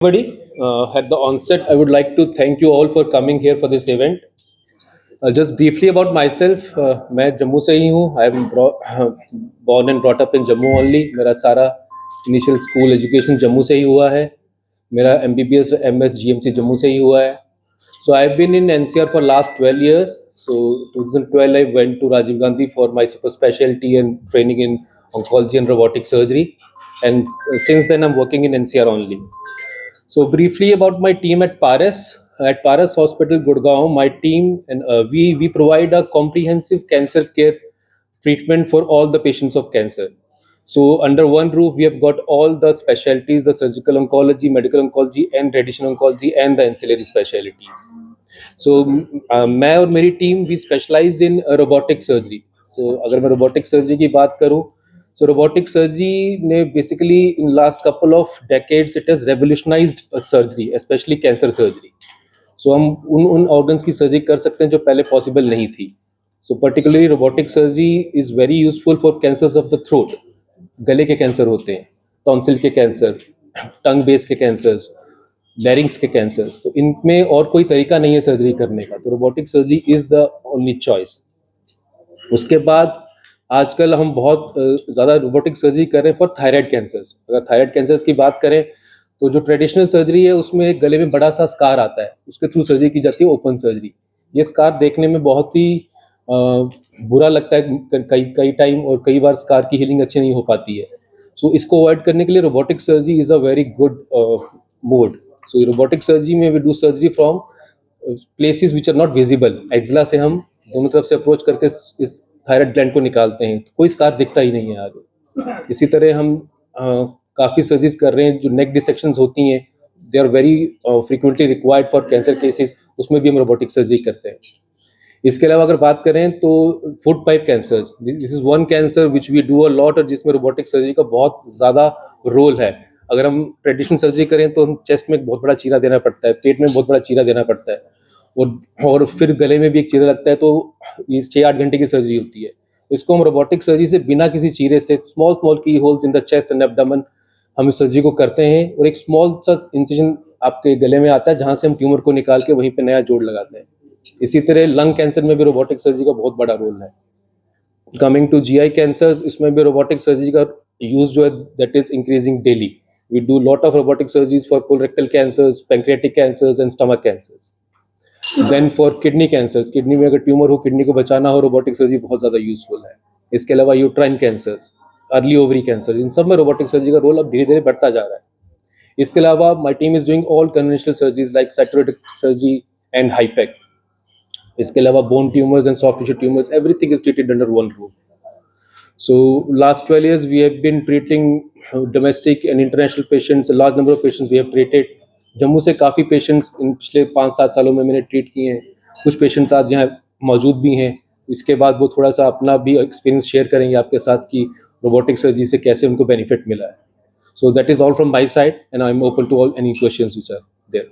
Everybody, at the onset, I would like to thank you all for coming here for this event. Just briefly about myself, मैं जम्मू से ही हूँ. I am born and brought up in Jammu only. मेरा सारा initial school education Jammu से ही हुआ है. मेरा MBBS MS GMC Jammu से ही हुआ है. So I've been in NCR for last 12 years. So 2012 I went to Rajiv Gandhi for my super specialty and training in oncology and robotic surgery. And since then I'm working in NCR only. So briefly about my team at Paras. At Paras Hospital, Gurgaon, my team and we provide a comprehensive cancer care treatment for all the patients of cancer. So under one roof, we have got all the specialties: the surgical oncology, medical oncology, and radiation oncology, and the ancillary specialties. So मैं और मेरी team we specialize in robotic surgery. So अगर मैं robotic surgery की बात करूँ, so robotic surgery ने basically in last couple of decades it has revolutionized surgery, especially cancer surgery. So हम उन organs की surgery कर सकते हैं जो पहले possible नहीं थी. So particularly robotic surgery is very useful for cancers of the throat. गले के कैंसर होते हैं, टॉन्सिल के कैंसर, टंग बेस के कैंसर्स, लैरिंग्स के कैंसर्स. तो इनमें और कोई तरीका नहीं है सर्जरी करने का, तो robotic surgery is the only choice. उसके बाद आजकल हम बहुत ज़्यादा रोबोटिक सर्जरी कर रहे हैं फॉर थायराइड कैंसर्स. अगर थायराइड कैंसर्स की बात करें तो जो ट्रेडिशनल सर्जरी है उसमें एक गले में बड़ा सा स्कार आता है, उसके थ्रू सर्जरी की जाती है ओपन सर्जरी. ये स्कार देखने में बहुत ही बुरा लगता है कई कई टाइम, और कई बार स्कार की हीलिंग अच्छी नहीं हो पाती है. सो इसको अवॉइड करने के लिए robotic surgery is a very good mode. So robotic surgery में we do surgery from places which are not visible. Axilla से हम दोनों तरफ से अप्रोच करके इस थायराइड ग्लैंड को निकालते हैं, कोई स्कार दिखता ही नहीं है आगे. इसी तरह हम काफ़ी सर्जरीज कर रहे हैं. जो नेक डिसेक्शंस होती हैं, they are very frequently required for cancer cases, उसमें भी हम रोबोटिक सर्जरी करते हैं. इसके अलावा अगर बात करें तो food pipe cancers, this is one cancer which we do a lot, और जिसमें रोबोटिक सर्जरी का बहुत ज़्यादा रोल है. अगर हम ट्रेडिशनल सर्जरी करें तो हम चेस्ट में एक बहुत बड़ा चीरा देना पड़ता है, पेट में बहुत बड़ा चीरा देना पड़ता है, और फिर गले में भी एक चीरा लगता है. तो ये 6-8 घंटे की सर्जरी होती है. इसको हम रोबोटिक सर्जरी से बिना किसी चीरे से स्मॉल स्मॉल की holes in the chest and abdomen हम इस सर्जरी को करते हैं, और एक स्मॉल सा इंसिजन आपके गले में आता है जहाँ से हम ट्यूमर को निकाल के वहीं पे नया जोड़ लगाते हैं. इसी तरह लंग कैंसर में भी रोबोटिक सर्जरी का बहुत बड़ा रोल है. कमिंग टू जीआई कैंसर्स, इसमें भी रोबोटिक सर्जरी का यूज जो है that is increasing daily. We do lot of robotic surgeries for colorectal cancers, pancreatic cancers and stomach cancers. Then for kidney cancers, kidney में अगर tumour हो, kidney को बचाना हो, रोबोटिक सर्जरी बहुत ज़्यादा यूजफुल है. इसके अलावा uterine cancers, early ovary cancer, इन सब में रोबोटिक सर्जरी का रोल अब धीरे धीरे बढ़ता जा रहा है. इसके अलावा my team is doing all conventional surgeries like cytoreductive surgery and हाईपेक. इसके अलावा bone tumours and soft tissue tumours, everything is treated under one roof. So last 12 years we have been treating domestic and international patients. A large number of patients we have treated. Jammu से काफ़ी patients इन पिछले 5-7 सालों में मैंने treat किए हैं. कुछ patients आज यहाँ मौजूद भी हैं. इसके बाद वो थोड़ा सा अपना भी एक्सपीरियंस शेयर करेंगे आपके साथ कि रोबोटिक सर्जरी से कैसे उनको बेनिफिट मिला है. So that is all from my side, and I am open to all any questions which are there.